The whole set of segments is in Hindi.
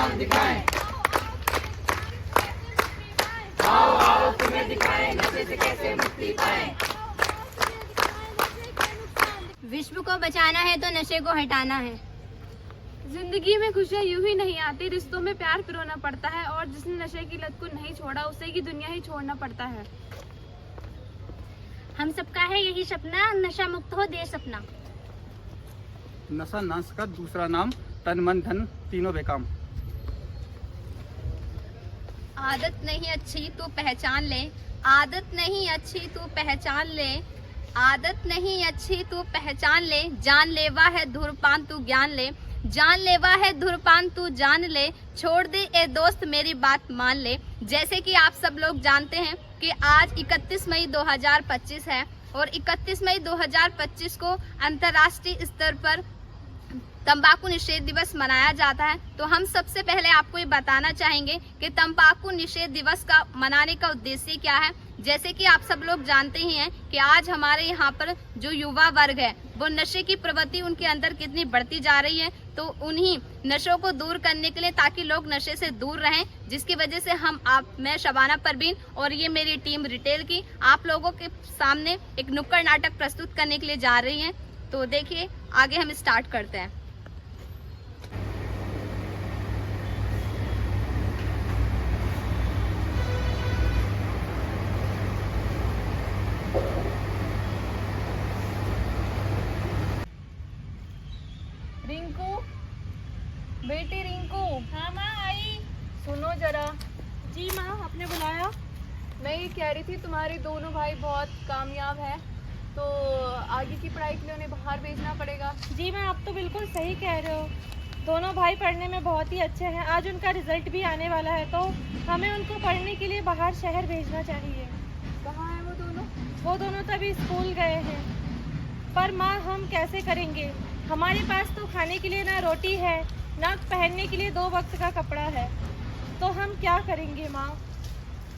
हम दिखाएं, आओ आओ तुम्हें दिखाएं नशे से कैसे मुक्ति पाएं। विश्व को बचाना है तो नशे को हटाना है। जिंदगी में खुशियाँ यूं ही नहीं आती, रिश्तों में प्यार पिरोना पड़ता है और जिसने नशे की लत को नहीं छोड़ा उसे की दुनिया ही छोड़ना पड़ता है। हम सबका है यही सपना, नशा मुक्त हो देश अपना। नशा नाश का दूसरा नाम, तन मन धन तीनों बेकाम। आदत नहीं अच्छी तू पहचान ले, आदत नहीं अच्छी तू पहचान ले, आदत नहीं अच्छी तू पहचान ले, जानलेवा है धूम्रपान तू ज्ञान ले, जानलेवा है धूम्रपान तू जान ले, छोड़ दे ए दोस्त मेरी बात मान ले। जैसे कि आप सब लोग जानते हैं कि आज 31 मई 2025 है और 31 मई 2025 को अंतर्राष्ट्रीय स्तर पर तंबाकू निषेध दिवस मनाया जाता है। तो हम सबसे पहले आपको ये बताना चाहेंगे कि तंबाकू निषेध दिवस का मनाने का उद्देश्य क्या है। जैसे कि आप सब लोग जानते ही हैं कि आज हमारे यहाँ पर जो युवा वर्ग है वो नशे की प्रवृत्ति उनके अंदर कितनी बढ़ती जा रही है, तो उन्हीं नशों को दूर करने के लिए, ताकि लोग नशे से दूर रहें, जिसकी वजह से मैं शबाना परवीन और ये मेरी टीम रिटेल की आप लोगों के सामने एक नुक्कड़ नाटक प्रस्तुत करने के लिए जा रही है। तो देखिए आगे हम स्टार्ट करते हैं। रिंकू, बेटी रिंकू। हाँ माँ आई। सुनो जरा। जी माँ, आपने बुलाया? मैं ये कह रही थी तुम्हारे दोनों भाई बहुत कामयाब हैं, तो आगे की पढ़ाई के लिए उन्हें बाहर भेजना पड़ेगा। जी मैं, आप तो बिल्कुल सही कह रहे हो। दोनों भाई पढ़ने में बहुत ही अच्छे हैं। आज उनका रिजल्ट भी आने वाला है, तो हमें उनको पढ़ने के लिए बाहर शहर भेजना चाहिए। कहाँ हैं वो दोनों? वो दोनों तभी स्कूल गए हैं। पर माँ, हम कैसे करेंगे? हमारे पास तो खाने के लिए ना रोटी है, ना पहनने के लिए 2 वक्त का कपड़ा है, तो हम क्या करेंगे माँ?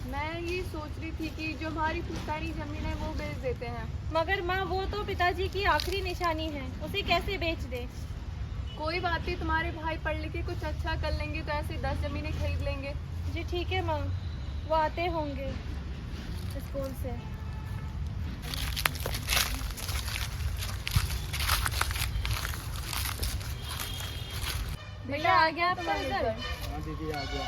मैं ये सोच रही थी कि जो हमारी पुश्तैनी जमीन है वो बेच देते हैं। मगर माँ, वो तो पिताजी की आखिरी निशानी है, उसे कैसे बेच दे? कोई बात नहीं, तुम्हारे भाई पढ़ लिख के कुछ अच्छा कर लेंगे तो ऐसे 10 जमीनें खरीद लेंगे। जी ठीक है माँ, वो आते होंगे स्कूल से। भैया आ गया आपका रिजल्ट? हाँ दीदी आ गया।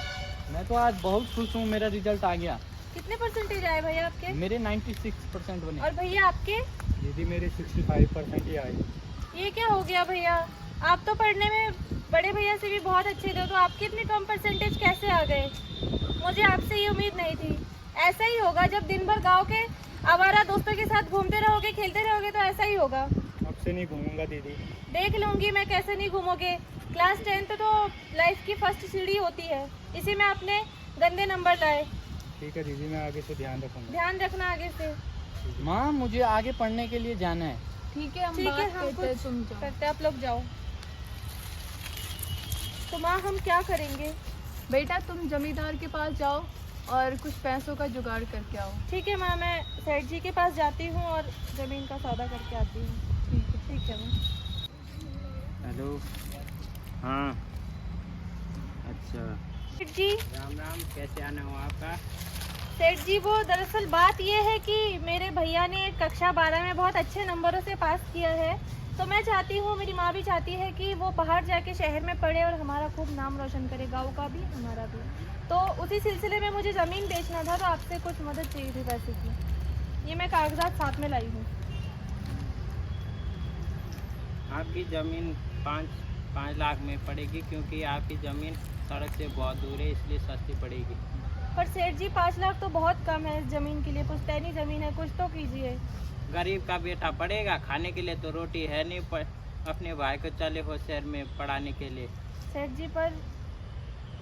मैं तो आज बहुत खुश हूँ, मेरा रिजल्ट आ गया। कितने परसेंटेज आए भैया आपके? मेरे 96% बने। और भैया आपके? दीदी मेरे 65% ही आए। ये क्या हो गया भैया? आप तो पढ़ने में बड़े भैया से भी बहुत अच्छे थे, तो आपके इतने कम परसेंटेज कैसे आ गए? मुझे आपसे ये उम्मीद नहीं थी। ऐसा ही होगा, जब दिन भर गांव के आवारा दोस्तों के साथ घूमते रहोगे, खेलते रहोगे, तो ऐसा ही होगा। अब से नहीं घूमूंगा दीदी। देख लूंगी मैं कैसे नहीं घूमोगे। क्लास 10 तो लाइफ की फर्स्ट सीढ़ी होती है, इसी में अपने गंदे नंबर लाए। ठीक है दीदी, मैं आगे से ध्यान रखूंगा। ध्यान रखना आगे से। माँ, मुझे आगे पढ़ने के लिए जाना है। ठीक है, हम ठीक है, बात हम करते हैं, कुछ तुम जाओ। करते हैं, आप लोग जाओ। तो माँ, हम क्या करेंगे? बेटा तुम जमींदार के पास जाओ और कुछ पैसों का जुगाड़ करके आओ। ठीक है माँ, मैं सेठ जी के पास जाती हूँ और ज़मीन का सौदा करके आती हूँ। ठीक है माँ। हेलो। हाँ, अच्छा। सेठ जी। राम राम, कैसे आना हो आपका? सेठ जी, वो दरअसल बात ये है कि मेरे भैया ने कक्षा 12 में बहुत अच्छे नंबरों से पास किया है, तो मैं चाहती हूँ, मेरी माँ भी चाहती है कि वो बाहर जाके शहर में पढ़े और हमारा खूब नाम रोशन करे, गाँव का भी हमारा भी। तो उसी सिलसिले में मुझे ज़मीन बेचना था, तो आपसे कुछ मदद चाहिए थी पैसे की। ये मैं कागजात साथ में लाई हूँ। आपकी ज़मीन 5 लाख में पड़ेगी, क्योंकि आपकी ज़मीन सड़क से बहुत दूर है, इसलिए सस्ती पड़ेगी। पर सेठ जी, 5 लाख तो बहुत कम है इस ज़मीन के लिए। पुश्तैनी ज़मीन है, कुछ तो कीजिए। गरीब का बेटा पढ़ेगा, खाने के लिए तो रोटी है नहीं, पर अपने भाई को चले हो शहर में पढ़ाने के लिए। सेठ जी, पर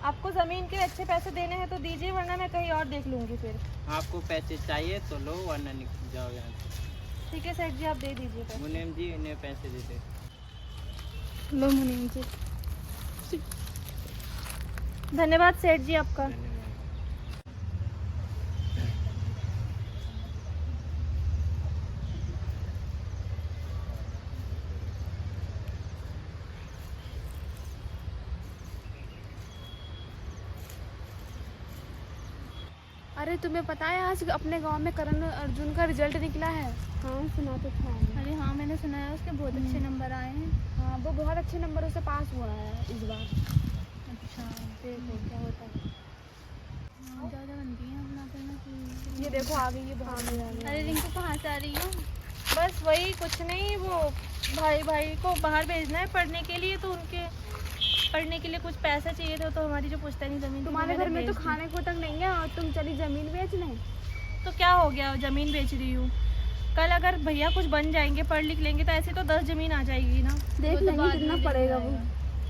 आपको ज़मीन के अच्छे पैसे देने हैं तो दीजिए, वरना मैं कहीं और देख लूँगी फिर। आपको पैसे चाहिए तो लो, वरना निकल जाओ यहाँ से। ठीक है सेठ जी, आप दे दीजिए पैसे। मुनीम जी, इन्हें पैसे दे दे। लो मुनीम जी। धन्यवाद सेठ जी आपका। धन्यवाद। अरे तुम्हें पता है आज अपने गांव में करण अर्जुन का रिजल्ट निकला है? हाँ सुना तो था। अरे हाँ, मैंने सुना है उसके बहुत अच्छे नंबर आए हैं। हाँ वो बहुत अच्छे नंबरों से पास हुआ है इस बार। अच्छा, देखो क्या होता है। ज़्यादा बनती है अपना करना कि ये देखो आ गई, ये बाहर में आ गई। अरे रिंकू कहाँ से आ रही हो? बस वही कुछ नहीं, वो भाई को बाहर भेजना है पढ़ने के लिए, तो उनके पढ़ने के लिए कुछ पैसा चाहिए था, तो हमारी जो पुश्तैनी ज़मीन तुम्हारे घर में तो खाने को तक नहीं है और तुम चली जमीन बेचने। तो क्या हो गया, ज़मीन बेच रही हूँ। कल अगर भैया कुछ बन जाएंगे, पढ़ लिख लेंगे, तो ऐसे तो 10 ज़मीन आ जाएगी ना। देख लेंगे कितना पड़ेगा वो।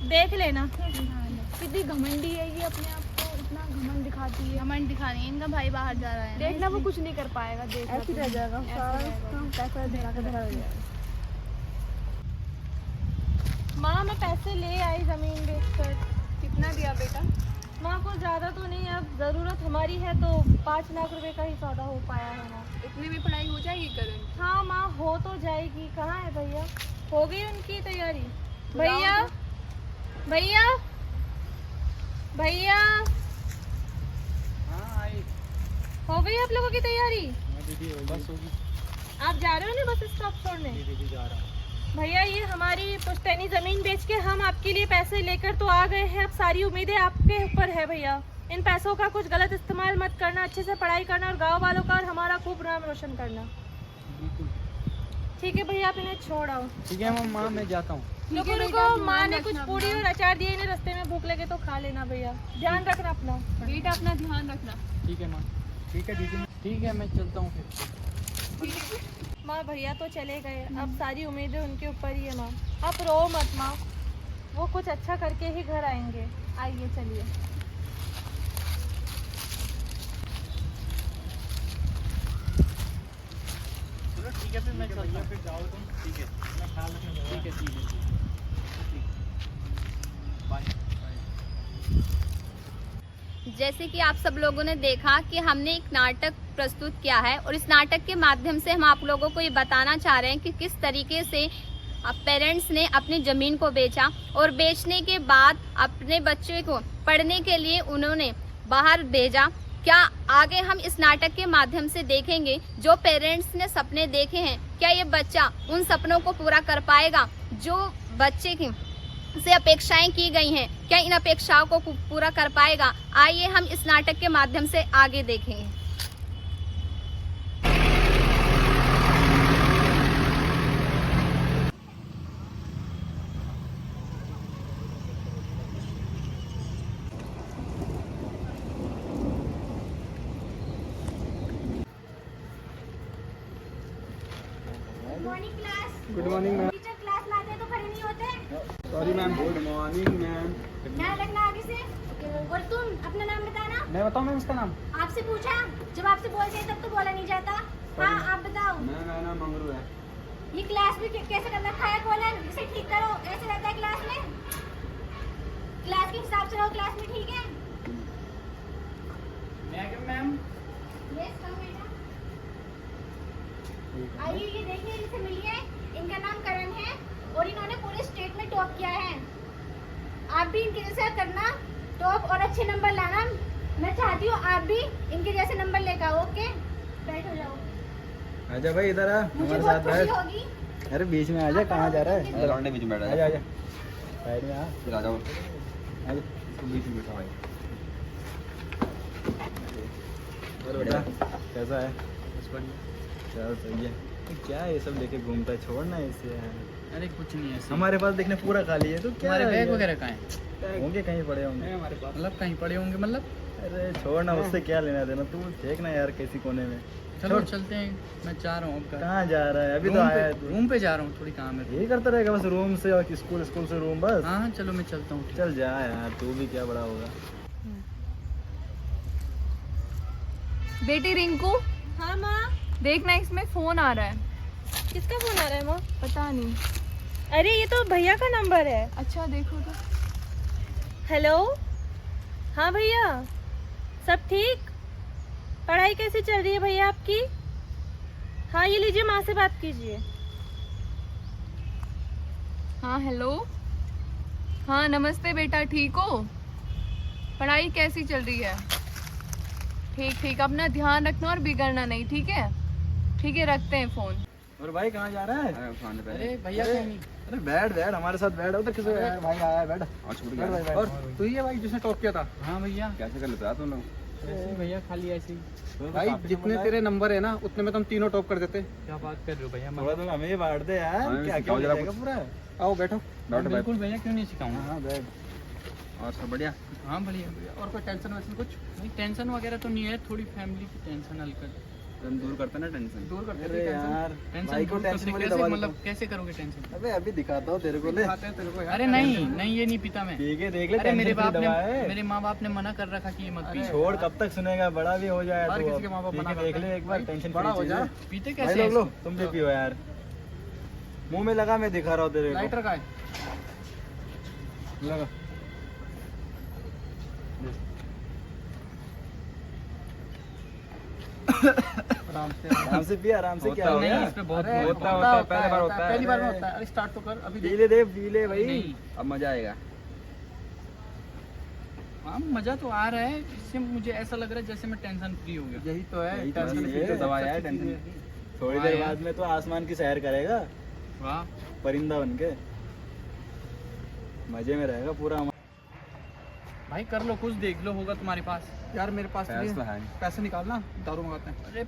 देख लेना। कितनी घमंडी है ये, अपने आप को इतना घमंड दिखाती है। घमंड दिखा रही है, इनका भाई बाहर जा रहा है। देखना वो कुछ नहीं कर पाएगा, देखना ऐसे रह जाएगा, पैसा धरा के धरा रह जाएगा। माँ मैं पैसे ले आई ज़मीन बेचकर। कितना दिया बेटा? माँ को ज़्यादा तो नहीं, अब ज़रूरत हमारी है तो 5 लाख रुपए का ही सौदा हो पाया है माँ। इतने में पढ़ाई हो जाएगी करण? हाँ माँ हो तो जाएगी। कहाँ है भैया? हो गई उनकी तैयारी? भैया भैया भैया हाँ आई। हो गई आप लोगों की तैयारी? दीदी बस होगी। आप जा रहे हो ना बस स्टॉप छोड़ने? दीदी जा रहा हूँ। भैया ये हमारी पुश्तैनी ज़मीन बेच के हम आपके लिए पैसे लेकर तो आ गए हैं, अब सारी उम्मीदें आपके ऊपर है भैया। इन पैसों का कुछ गलत इस्तेमाल मत करना, अच्छे से पढ़ाई करना और गांव वालों का और हमारा खूब नाम रोशन करना। बिल्कुल ठीक है भैया, आप इन्हें छोड़ आओ। ठीक है माँ, मैं जाता हूँ। रुको रुको, माँ ने कुछ पूड़ी और अचार दिए, इन्हें रास्ते में भूख लगे तो खा लेना भैया। ध्यान रखना अपना। बेटा अपना ध्यान रखना। ठीक है माँ। ठीक है दीदी, ठीक है मैं चलता हूँ फिर। माँ भैया तो चले गए, अब सारी उम्मीदें उनके ऊपर ही है माँ। आप रो मत माँ, वो कुछ अच्छा करके ही घर आएंगे। आइए चलिए। चलो ठीक है फिर मैं चलता हूँ। फिर जाओ तुम। ठीक है, मैं ख्याल रखना। ठीक है ठीक है। बाय। जैसे कि आप सब लोगों ने देखा कि हमने एक नाटक प्रस्तुत किया है और इस नाटक के माध्यम से हम आप लोगों को ये बताना चाह रहे हैं कि किस तरीके से पेरेंट्स ने अपनी ज़मीन को बेचा और बेचने के बाद अपने बच्चे को पढ़ने के लिए उन्होंने बाहर भेजा। क्या आगे हम इस नाटक के माध्यम से देखेंगे जो पेरेंट्स ने सपने देखे हैं, क्या ये बच्चा उन सपनों को पूरा कर पाएगा जो बच्चे की से अपेक्षाएं की गई हैं, क्या इन अपेक्षाओं को पूरा कर पाएगा? आइए हम इस नाटक के माध्यम से आगे देखेंगे। Good morning ma'am. Teacher class में आते हैं तो खड़े नहीं होते। Sorry ma'am. Good morning ma'am. ध्यान रखना आगे से। और तुम अपना नाम बताना। मैं बताऊँ मैम इसका नाम? आपसे पूछा, जब आपसे बोलते हैं तब तो बोला नहीं जाता। हाँ आप बताओ। मेरा नाम मंगरू है। ये क्लास में कैसे कर रखा है कॉलर? इसे ठीक करो, ऐसे रहता है क्लास में। क्लास के हिसाब से रहो क्लास में, ठीक है? मैम यस कम बेटा। आइए ये देखिए, इनसे मिलिए। इनका नाम करण है और इन्होंने पूरे स्टेट में टॉप किया है। आप भी इनके जैसा करना, टॉप और अच्छे नंबर लाना। मैं चाहती हूँ आप भी इनके जैसे नंबर लेकर आओ। ओके, बैठ जाओ। आजा भाई इधर आ, मुझे हमारे बहुत साथ खुशी बैठ। होगी। अरे बीच में आजा, कहाँ जा रहा है? लौंडे बीच में बैठा आजा आजा, साइड में आ। फिर आ जाओ। आजा। इसको बीच में बैठा भाई। और बेटा कैसा है? चल सही है। क्या ये सब लेके घूमता है, छोड़ना इसे यार। अरे कुछ नहीं है। हमारे पास देखने पूरा खाली है, तो क्या हमारे है बैग ये? वगैरह कहाँ हैं? होंगे कहीं पड़े होंगे। है हमारे पास। मतलब कहीं पड़े होंगे मतलब? अरे छोड़ना, उससे क्या लेना देना, तू देखना यार किसी कोने में। चलो छोड़। चलते हैं, मैं जा रहा हूँ। कहाँ जा रहा है? अभी तो आया है तू। रूम पे जा रहा हूँ, थोड़ी काम है। यही करता रहेगा बस, रूम से और स्कूल, स्कूल से रूम, बस। हाँ चलो मैं चलता हूँ। चल जा यार, तू भी क्या बड़ा होगा। बेटी रिंकू, हाँ माँ। देखना इसमें फोन आ रहा है। किसका फोन आ रहा है माँ? पता नहीं। अरे ये तो भैया का नंबर है। अच्छा देखो तो। हेलो, हाँ भैया, सब ठीक? पढ़ाई कैसी चल रही है भैया आपकी? हाँ ये लीजिए, माँ से बात कीजिए। हाँ हेलो। हाँ नमस्ते बेटा, ठीक हो? पढ़ाई कैसी चल रही है? ठीक ठीक, अपना ध्यान रखना और बिगड़ना नहीं, ठीक है? ठीक है, रखते हैं फोन। और भाई कहाँ जा रहा है? अरे भैया कहीं नहीं। अरे बैठ बैठ हमारे साथ बैठ। उधर किसी भाई आया है, बैठ। बैठ भाई, बैठ। और तू ही है भाई जिसने टॉप किया था? हाँ भैया, कैसे कर लेते तुम लोग? ऐसे भैया खाली ऐसे ही। भाई जितने तेरे नंबर है ना उतने में तुम तीनों टॉप कर देते। क्या बात कर रहे हो भैया? थोड़ा तो हमें ही बांट दे यार। हमें क्या सिखाओ क्या जरा जाएगा कुछ। पूरा? आओ बैठो बैठो भाई। बिल्कुल भैया, क्यों नहीं सिखाऊंगा। हाँ बैठ। और सब बढ़िया? हाँ बढ़िया बढ़िया। और कोई टेंशन वैसे कुछ नहीं, टेंशन वगैरह तो नहीं है, थोड़ी फैमिली की टेंशन हल्का हम दूर करते ना टेंशन। दूर करते अरे यार टेंशन भाई को दूर टेंशन करते वाली कैसे, दवा मतलब दो। कैसे करोगे टेंशन? अबे अभी दिखाता हूँ तेरे को, ले। दिखाते हैं तेरे को यार। अरे नहीं नहीं, ये नहीं पीता मैं। ठीक है देख ले। अरे मेरे टेंशन फ्री बाप दवा है। ने, मेरे माँ बाप ने मना कर रखा कि ये मत पी। छोड़, कब तक सुनेगा? बड़ा भी हो जाए हर तो किसी के माँ बाप ठीक मना है, देख करते ले हैं। एक बार। भाई, टेंशन बड़ा हो जा। पीते भाई कैसे लोग हैं लो, इसको? तुम भी पियो यार। मुंह में लगा, मैं दिखा रहा हूँ तेरे लाइटर को। का है? लगा। आराम से पिया, आराम से। क्या हो नहीं, गया? इस पे बहुत अरे होता है, पहली बार होता है। पहली बार में होता है। अरे स्टार्ट तो कर अभी। पी ले दे, पी ले भाई। नहीं। अब मजा आएगा। हाँ मजा तो आ रहा है, इससे मुझे ऐसा लग रहा है जैसे मैं टेंशन फ्री हो गया। यही तो है यही तो टेंशन है। फ्री तो दवा सब है चीज़ टेंशन है। की। थोड़ी वाह देर यार। बाद में तो आसमान की सैर करेगा, वाह परिंदा बन के। मजे में रहेगा पूरा। भाई, कर लो कुछ, देख लो होगा तुम्हारे पास। यार मेरे पास पैसा भी है। पैसे निकालना, दारू मंगाते हैं। अरे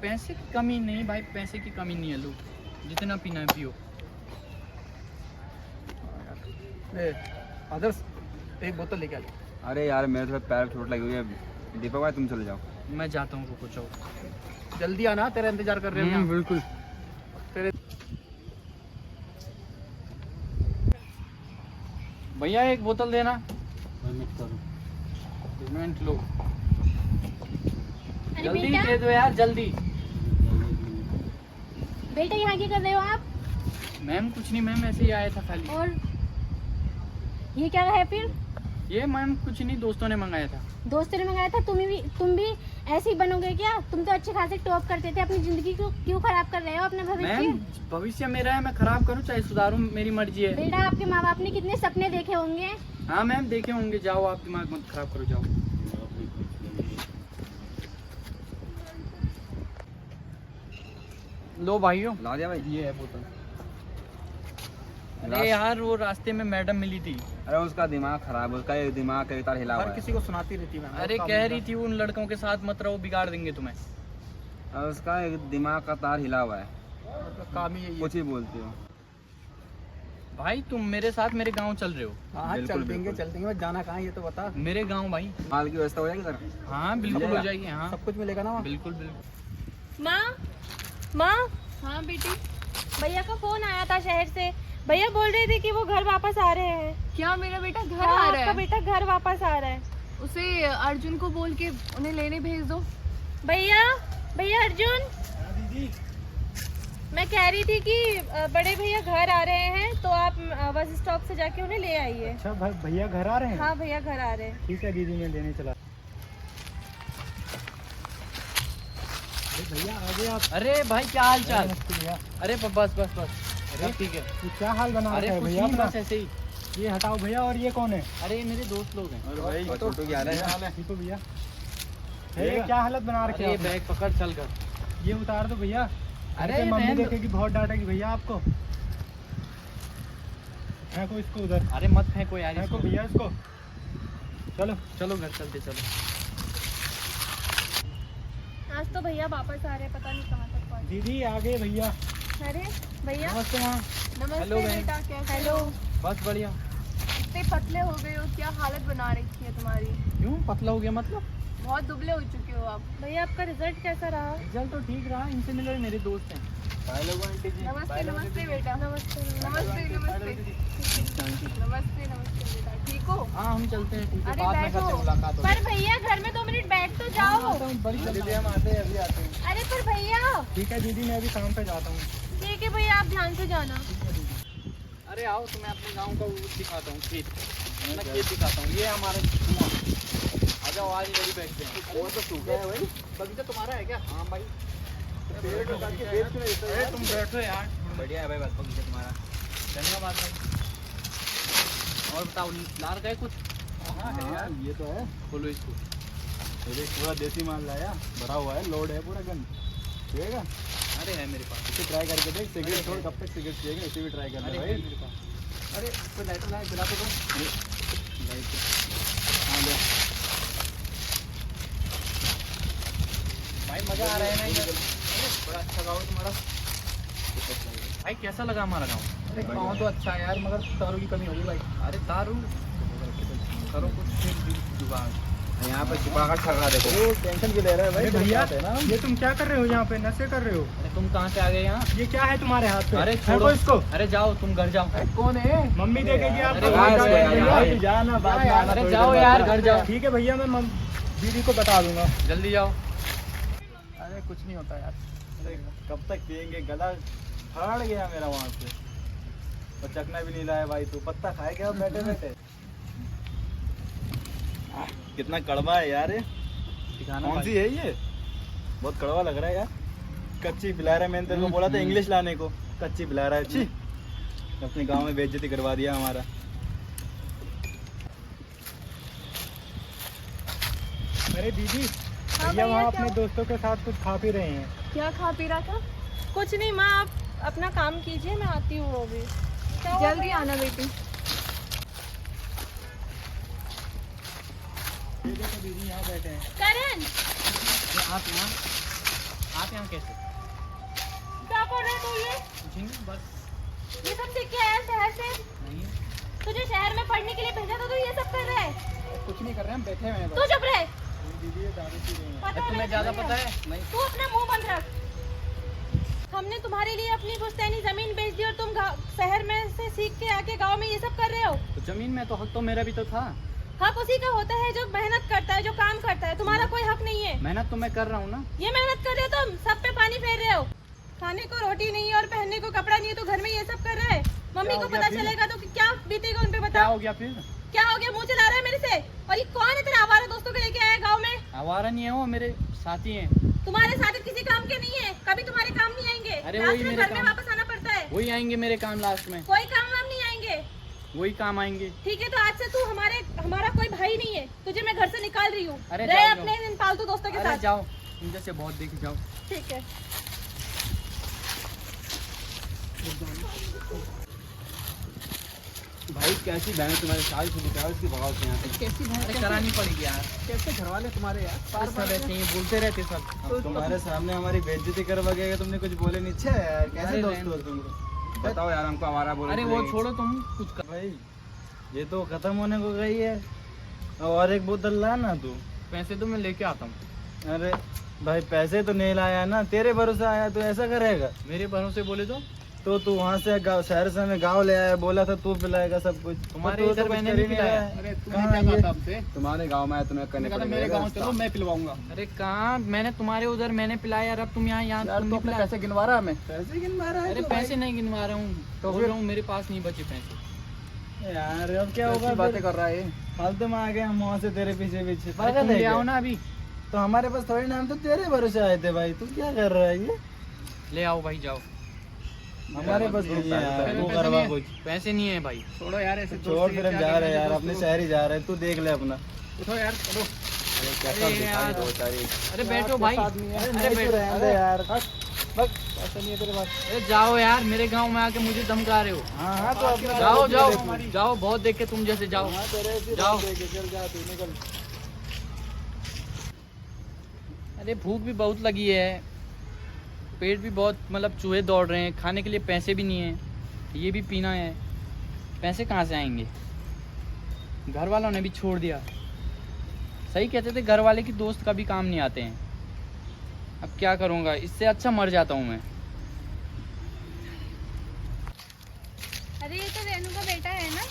पैसे की कमी नहीं भाई, पैसे की कमी नहीं है। लो जितना पीना है पियो। ए आदर्श एक बोतल लेके आ जा। अरे यार मेरे थोड़ा पैर चोट लगी हुई है। दीपक भाई तुम चले जाओ। मैं जाता हूँ, रुको जाओ। जल्दी आना, तेरा इंतजार कर रहे हैं यहाँ। बिल्कुल। तेरे भैया एक बोतल देना। पेमेंट लो, अरे जल्दी बेटा, दे दो यार, जल्दी। बेटा यहाँ क्या कर रहे हो आप? मैम कुछ नहीं मैम, ऐसे ही आया था खाली। और ये क्या है फिर? ये मैम कुछ नहीं, दोस्तों ने मंगाया था। दोस्तों ने मंगाया था? तुम भी ऐसे ही बनोगे क्या? तुम तो अच्छे खासे टॉप करते थे, अपनी जिंदगी को क्यों खराब कर रहे हो? अपने भविष्य। मैम भविष्य मेरा है, मैं खराब करूँ चाहे सुधारूँ, मेरी मर्जी है। बेटा आपके माँ बाप ने कितने सपने देखे होंगे। हाँ मैम देखे होंगे, जाओ आप दिमाग मत खराब करो, जाओ। लो भाइयों, ला दिया भाई। ये है बोतल। अरे यार वो रास्ते में मैडम मिली थी। अरे उसका दिमाग खराब है, उसका ये दिमाग कई तार हिला हुआ हर है। किसी को सुनाती रहती है। अरे कह रही थी उन लड़कों के साथ मत रहो, बिगाड़ देंगे तुम्हें। और उसका एक दिमाग का तार हिला हुआ है, काम ही यही है। कुछ ही बोलती हो। भाई तुम मेरे साथ मेरे गांव चल रहे हो। हाँ बिल्कुल, चल देंगे बिल्कुल। चल देंगे, बस जाना कहाँ है ये तो बता। मेरे गांव भाई। माल की व्यवस्था हो जाएगी सर? हाँ बिल्कुल हो जाएगी। हाँ सब कुछ मिलेगा ना वहाँ? बिल्कुल बिल्कुल। माँ, हाँ बेटी, भैया का फोन आया था शहर से। भैया बोल रहे थे कि वो घर वापस आ रहे हैं। क्या मेरा बेटा घर हाँ, आ रहा आपका है? बेटा घर वापस आ रहा है। उसे अर्जुन को बोल के उन्हें लेने भेज दो। भैया, भैया अर्जुन, मैं कह रही थी कि बड़े भैया घर आ रहे हैं, तो आप बस स्टॉप से जाके उन्हें ले आइए। अच्छा भैया घर आ रहे हैं? हाँ भैया घर आ रहे हैं। ठीक है दीदी, मैं लेने चला। भैया आगे आप। अरे भाई क्या हाल चाल? भैया अरे बस बस बस, अरे ठीक है। ये क्या हाल बना अरे रखा है कुछ भैया नहीं, अपना? बस ऐसे ही। ये हटाओ भैया। और ये कौन है? अरे ये मेरे दोस्त लोग हैं। और भाई छोटू की हाल है? ठीक हो भैया? ये क्या हालत बना रखी अरे है ये आपने? बैग पकड़ चल कर। ये उतार दो भैया। अरे अरे मम्मी रहने दो। देखेगी, बहुत डांटेगी भैया आपको। फेंको इसको उधर, अरे मत फेंको यार फेंको इसको। भैया इसको। चलो चलो घर चलते चलो। आज तो भैया वापस आ रहे हैं, पता नहीं कहाँ तक पहुँचे। दीदी आगे भैया। अरे भैया, नमस्ते माँ। नमस्ते हेलो बहन। बेटा, कैसे हेलो। हो? बस बढ़िया। इतने पतले हो गए हो, क्या हालत बना रखी है तुम्हारी? क्यों पतला हो गया मतलब? बहुत दुबले हो चुके हो आप। भैया आपका रिजल्ट कैसा रहा? रिजल्ट तो ठीक रहा, इनसे मिलो, ये मेरे दोस्त हैं। नमस्ते नमस्ते बेटा। नमस्ते। नमस्ते नमस्ते नमस्ते नमस्ते बेटा, ठीक हो? हाँ हम चलते हैं, ठीक है, अरे बाद में बैठो। करते हैं मुलाकात। पर भैया घर में 2 मिनट बैठ तो जाओ। बड़ी जल्दी। हम आते हैं, अभी आते हैं। अरे पर भैया। ठीक है दीदी, मैं अभी काम पे जाता हूँ। ठीक है भैया, आप ध्यान से जाना। अरे आओ तो मैं अपने गांव का वो दिखाता हूँ, खेत। मैं खेत दिखाता हूँ, ये हमारे कुआं। आ जाओ, आज इधर ही बैठते हैं। और तो सूखा है भाई। बगीचा तुम्हारा है क्या? हाँ भाई। पेड़ को काट के बेच क्यों नहीं देते हो अरे यार? तुम बैठो यार। बढ़िया है भाई, बस बगीचा तुम्हारा। धन्यवाद भाई। और बताओ, ला रखा है कुछ? हाँ, ये तो है। खोलो इसको। ये पूरा देसी माल लाया, भरा हुआ है, लोड है पूरा गन। पिएगा? अरे है मेरे पास। इसे ट्राई करके देख, सिगरेट छोड़, कब तक सिगरेट पिएगा, इसे भी ट्राई करना भाई। मेरे पास। अरे कोई लाइटर लाए, जला तो दो। हाँ ले। भाई मजा आ रहा है ना इधर? बड़ा अच्छा गाँव है तुम्हारा। भाई कैसा लगा हमारा गाँव? अरे गाँव तो अच्छा है यार, मगर दारू की कमी होगी भाई। अरे दारू करो कुछ जुगाड़। यहाँ पे छिपा कर ठग रहा देखो। वो टेंशन क्यों ले रहा है भाई? भैया है ना ये तुम क्या कर रहे हो यहाँ पे? नशे कर रहे हो? अरे तुम कहाँ से आ गए यहाँ? ये क्या है तुम्हारे हाथ पे? अरे फेंको छोड़ो इसको। अरे जाओ तुम घर जाओ। कौन है? मम्मी देखेगी अरे आपको। भाई, भाई जाना बात में आना, अरे थोड़ी जाओ देर यार बाद। घर जाओ। ठीक है भैया, मैं दीदी को बता दूंगा। जल्दी जाओ। अरे कुछ नहीं होता यार। अरे कब तक पियेंगे? गला फाड़ गया मेरा वहाँ पे। और चखना भी नहीं लाया भाई, तू पत्ता खाए क्या बैठे बैठे? कितना कड़वा है यार ये। कौन सी है ये? बहुत कड़वा लग रहा है यार। कच्ची पिला रहा है, मैंने तेरे को बोला था इंग्लिश लाने को, कच्ची पिला रहा है। अच्छी अपने गांव में बेइज्जती करवा दिया हमारा। अरे दीदी, हाँ भैया वहाँ भैया, अपने क्या? दोस्तों के साथ कुछ खा पी रहे हैं। क्या खा पी रहा था? कुछ नहीं माँ, आप अपना काम कीजिए, मैं आती हूँ वो भी। जल्दी आना बेटी। दीदी यहाँ बैठे हैं। करण, आप यहाँ कैसे? क्या कर रहे तू ये? कुछ नहीं बस। ये सब सीख के आया शहर से? नहीं तुझे शहर में पढ़ने के लिए भेजा था, तू ये सब कर रहा है? कुछ नहीं कर रहे हैं, हम बैठे हुए हैं तू चुप रहे। दीदी ये दारू पी रहे हैं। पता तुम्हें नहीं ज्यादा तुझे। पता है? नहीं। तू अपना मुंह बंद रख। हमने तुम्हारे लिए अपनी पुश्तैनी जमीन बेच दी और तुम शहर में से सीख के आके गांव में ये सब कर रहे हो। तो जमीन में तो हक तो मेरा भी तो था। हक उसी का होता है जो मेहनत करता है, जो काम करता है। तुम्हारा कोई हक नहीं है। मेहनत तो मैं कर रहा हूँ ना। ये मेहनत कर रहे हो तुम, सब पे पानी फेर रहे हो। खाने को रोटी नहीं है और पहनने को कपड़ा नहीं है, तो घर में ये सब कर रहा है। मम्मी हो को गया पता फिर? चलेगा तो क्या बीतेगा उन पे, क्या बता। हो गया फिर? क्या हो गया? मुंह चला रहा है मेरे से। और ये कौन है तेरे आवारा दोस्तों को लेके आया गाँव में? आवारा नहीं है वो, मेरे साथी हैं। तुम्हारे साथ किसी काम के नहीं है, कभी तुम्हारे काम नहीं आएंगे। अरे लास्ट वही में मेरे घर में काम- वापस आना पड़ता है। वही आएंगे मेरे काम लास्ट में। कोई काम वाम नहीं आएंगे। वही काम आएंगे। ठीक है, तो आज से तू हमारा कोई भाई नहीं है। तुझे मैं घर से निकाल रही हूँ। अरे रहे जाओ, अपने इन फालतू दोस्तों के अरे साथ। जाओ, तुम जैसे बहुत देख जाओ। ठीक है। भाई कैसी बहन तुम्हारे साल से बिताओ इसकी भगाओ से यहाँ से। कैसी अरे करानी पड़ेगी यार। कैसे घर वाले तुम्हारे यार? सब ऐसे ही बोलते रहते सब। अब तुम्हारे सामने हमारी बेइज्जती करवा गया, तुमने कुछ बोले नहीं। अच्छा यार, कैसे अरे दोस्त रहने हो तुम? बताओ यार, हमको हमारा बोलो। अरे वो छोड़ो, तुम कुछ कर। भाई ये तो खत्म होने को गई है, और एक बोतल ला ना तू। पैसे तो मैं लेके आता हूँ। अरे भाई पैसे तो नहीं लाया ना, तेरे भरोसे आया, तू ऐसा करेगा? मेरे भरोसे बोले तो तू वहाँ से शहर से हमें गाँव ले आया, बोला था तू पिलाएगा सब कुछ। तुम्हारे तो इधर कुछ मैंने कर ही नहीं पिलाया। रहा है। अरे कहाँ तुम्हें क्या ये? बात हमसे? तुम्हारे गांव में आया, तुम्हें करने कहता मेरे पड़ेगा। गाँव चलो, मैं पिलवाऊंगा। अरे कहाँ, मैंने तुम्हारे उधर मैंने पिलाया यार, अब तुम यहाँ यार तुम तू नहीं अपने पिलाया। पैसे गिनवा रहा है हमें। पैसे गिनवा रहा है अरे तू पैसे नहीं गिनवा रहा हूँ, तो बोल फिर? रहा हूँ मेरे पास नहीं बचे पैसे। भाई? यार अब क्या होगा? बातें कर रहा है ये। फालतू में आ गए हम वहाँ से तेरे पीछे पीछे। अरे तुम ले आओ ना अभी। तो हमारे पास थोड़ी ना, हम तो तेरे भरोसे आए थे भाई। तू क्या कर रहा है ये? ले आओ भाई, जाओ। हमारे पास नहीं है यार, पैसे तू नहीं करवा है। कुछ। पैसे नहीं है भाई। छोड़ो यार ऐसे छोड़, फिर हम जा रहे हैं यार, अपने शहर ही जा रहे हैं। तू देख ले अपना। उठो यार, चलो। अरे कैसा अरे दिखाई यार। दो बेचारी। अरे बैठो भाई। अरे अरे नहीं तो बैठो। रहने दे यार। बस पैसा नहीं है तेरे पास। अरे जाओ यार, मेरे गांव में आके मुझे धमका रहे हो। हाँ हाँ, तो अपना जाओ जाओ देखो। जाओ, बहुत देखे तुम जैसे। जाओ हाँ, तेरे ऐसे जाओ। देख के चल जा, तू निकल। अरे भूख भी बहुत लगी है, पेट भी बहुत, मतलब चूहे दौड़ रहे हैं, खाने के लिए पैसे भी नहीं है, ये भी पीना है, पैसे कहाँ से आएंगे? घर वालों ने भी छोड़ दिया। सही कहते थे घर वाले की दोस्त कभी काम नहीं आते हैं। अब क्या करूँगा, इससे अच्छा मर जाता हूँ मैं। अरे ये तो रेनू का बेटा है ना,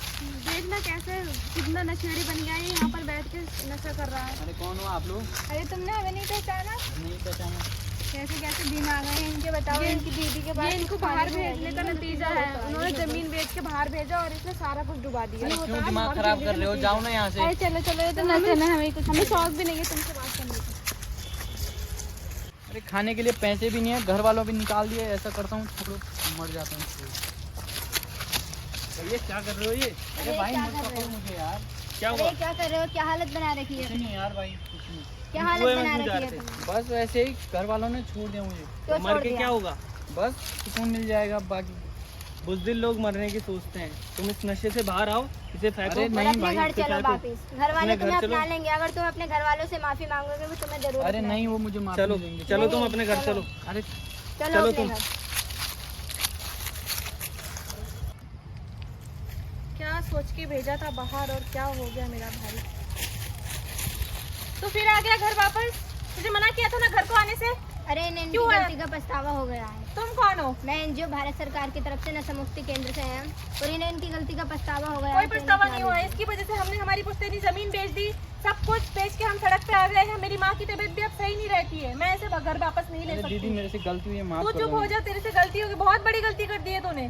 देखना कैसे कितना नशेड़ी बन गया है, यहाँ पर बैठ के नशा कर रहा है। अरे कौन हो आप लोग? अरे तुमने हमें नहीं पहचाना? नहीं पहचाना। कैसे कैसे दिमाग है इनके, बताओ। इनकी दीदी के पास ये इनको बाहर भेजने का नतीजा है। उन्होंने जमीन बेच के बाहर भेजा और इसने सारा कुछ डुबा दिया। अरे क्यों दिमाग खराब कर रहे हो? जाओ ना यहाँ से। अरे चलो चलो, ये तो नशे में हमें कुछ, हमें शौक भी नहीं है तुमसे बात करने का। अरे खाने के लिए पैसे भी नहीं है, घर वालों भी निकाल दिए। ऐसा करता हूँ, छोड़ो, मर जाता हूँ। ये क्या कर रहे हो ये? अरे भाई मत पकड़ो मुझे यार। क्या अरे हुआ? क्या कर रहे हो, क्या हालत बना रखी है, नहीं यार भाई कुछ नहीं, क्या हालत कुएं में बना क्यों जा रखी है रहे थे? तुमने? बस वैसे ही घर वालों ने छोड़ दिया मुझे। क्यों मर छोड़ के दिया? क्या होगा, बस सुकून मिल जाएगा। बाकी बुज़दिल लोग मरने की सोचते हैं। तुम इस नशे से बाहर आओ, इसे फेंको। और नहीं अपने भाई, घर इसे चलो फेंको। वापिस, घर वाले अपने तुम्हें घर अपना चलो। लेंगे। अगर तुम अपने घर वालों से माफी मांगोगे वो तुम्हें जरूर अरे अपनाएंगे। नहीं, वो मुझे माफी चलो देंगे। चलो तुम नहीं, अपने घर चलो। चलो। अरे चलो चलो अपने तुम। घर। क्या सोच के भेजा था बाहर और क्या हो गया मेरा भाई। तो फिर आ गया घर वापस। तुझे मना किया था ना घर को आने से। अरे इनकी क्यों है? गलती का पछतावा हो गया है। तुम कौन हो? मैं एनजीओ भारत सरकार की तरफ से नशा मुक्ति केंद्र से है और इन्हें इनकी गलती का पछतावा हो गया कोई है, तो पछतावा इन्हें नहीं हुआ है। इसकी वजह से हमने हमारी पुश्तैनी जमीन बेच दी, सब कुछ बेच के हम सड़क पे आ गए हैं। मेरी माँ की तबीयत भी अब सही नहीं रहती है, मैं ऐसे घर वापस नहीं ले अरे दीदी सकती। मेरे से गलती हुई है, माफ तू कर चुप दो। हो जा, तेरे से गलती होगी, बहुत बड़ी गलती कर दी है तूने।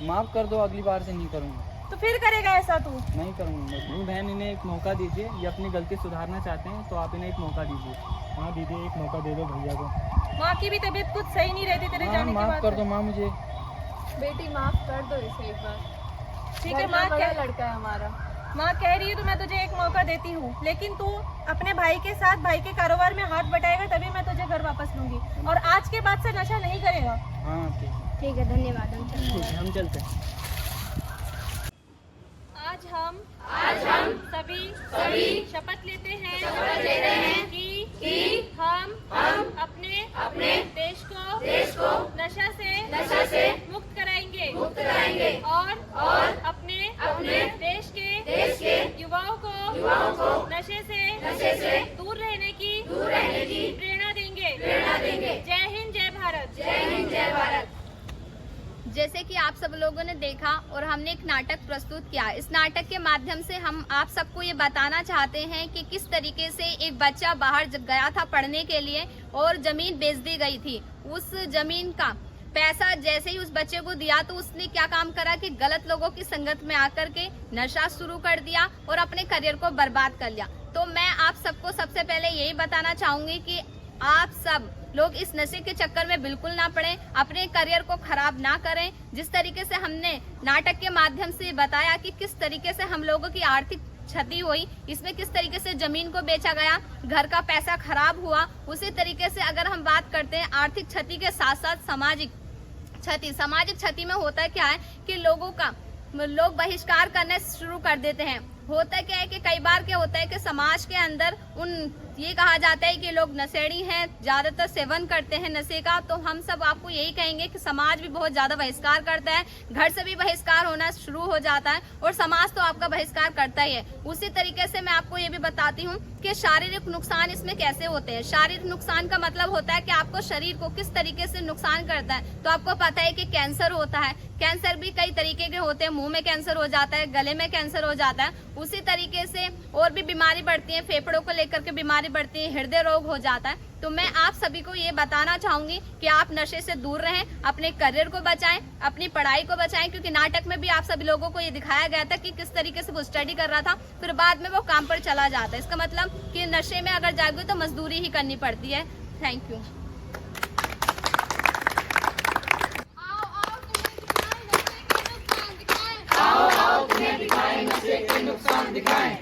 माफ कर दो, अगली बार से नहीं करूँगा। तो फिर करेगा ऐसा तू? नहीं करूँगा। मैं बहन, इन्हें एक मौका दीजिए। ये अपनी गलती सुधारना चाहते हैं तो आप इन्हें एक मौका दीजिए। हाँ दीदी, एक मौका दे दो भैया को। माँ की भी तबीयत कुछ सही नहीं रहती तेरे हाँ जाने के माफ बाद। कर दो माँ मुझे। बेटी माफ कर दो इसे एक बार। ठीक है घर माँ, का बड़ा कह लड़का है हमारा। माँ कह रही है तो मैं तुझे एक मौका देती हूँ, लेकिन तू अपने भाई के साथ भाई के कारोबार में हाथ बटाएगा तभी मैं तुझे घर वापस लूंगी। और आज के बाद से नशा नहीं करेगा। हाँ ठीक है, धन्यवाद। हम चलते हैं। ठीक है, हम चलते हैं। आज हम सभी शपथ लेते हैं कि हम अपने देश को नशा से मुक्त कराएंगे और अपने देश के युवाओं को नशे से दूर रहने की प्रेरणा देंगे। जय हिंद, जय भारत। जैसे कि आप सब लोगों ने देखा और हमने एक नाटक प्रस्तुत किया। इस नाटक के माध्यम से हम आप सबको ये बताना चाहते हैं कि किस तरीके से एक बच्चा बाहर गया था पढ़ने के लिए और जमीन बेच दी गई थी। उस जमीन का पैसा जैसे ही उस बच्चे को दिया तो उसने क्या काम करा कि गलत लोगों की संगत में आकर के नशा शुरू कर दिया और अपने करियर को बर्बाद कर लिया। तो मैं आप सबको सबसे पहले यही बताना चाहूंगी कि आप सब लोग इस नशे के चक्कर में बिल्कुल ना पड़े, अपने करियर को खराब ना करें। जिस तरीके से हमने नाटक के माध्यम से बताया कि किस तरीके से हम लोगों की आर्थिक क्षति हुई, इसमें किस तरीके से जमीन को बेचा गया, घर का पैसा खराब हुआ, उसी तरीके से अगर हम बात करते हैं आर्थिक क्षति के साथ साथ सामाजिक क्षति में होता क्या है कि लोग बहिष्कार करना शुरू कर देते हैं। होता क्या है कि कई बार क्या होता है कि समाज के अंदर ये कहा जाता है कि लोग नशेड़ी हैं, ज्यादातर सेवन करते हैं नशे का। तो हम सब आपको यही कहेंगे कि समाज भी बहुत ज्यादा बहिष्कार करता है, घर से भी बहिष्कार होना शुरू हो जाता है और समाज तो आपका बहिष्कार करता ही है। उसी तरीके से मैं आपको ये भी बताती हूँ कि शारीरिक नुकसान इसमें कैसे होते हैं। शारीरिक नुकसान का मतलब होता है कि आपको शरीर को किस तरीके से नुकसान करता है। तो आपको पता है कि कैंसर होता है, कैंसर भी कई तरीके के होते हैं, मुंह में कैंसर हो जाता है, गले में कैंसर हो जाता है। उसी तरीके से और भी बीमारी बढ़ती है, फेफड़ों को लेकर के बीमारी बढ़ती है, हृदय रोग हो जाता है। तो मैं आप सभी को ये बताना चाहूंगी कि आप नशे से दूर रहें, अपने करियर को बचाएं, अपनी पढ़ाई को बचाएं। क्योंकि नाटक में भी आप सभी लोगों को ये दिखाया गया था कि किस तरीके से वो स्टडी कर रहा था, फिर बाद में वो काम पर चला जाता है। इसका मतलब कि नशे में अगर जाओगे तो मजदूरी ही करनी पड़ती है। Thank you. आओ तुम्हें दिखाएं नशे के नुकसान दिखाएं।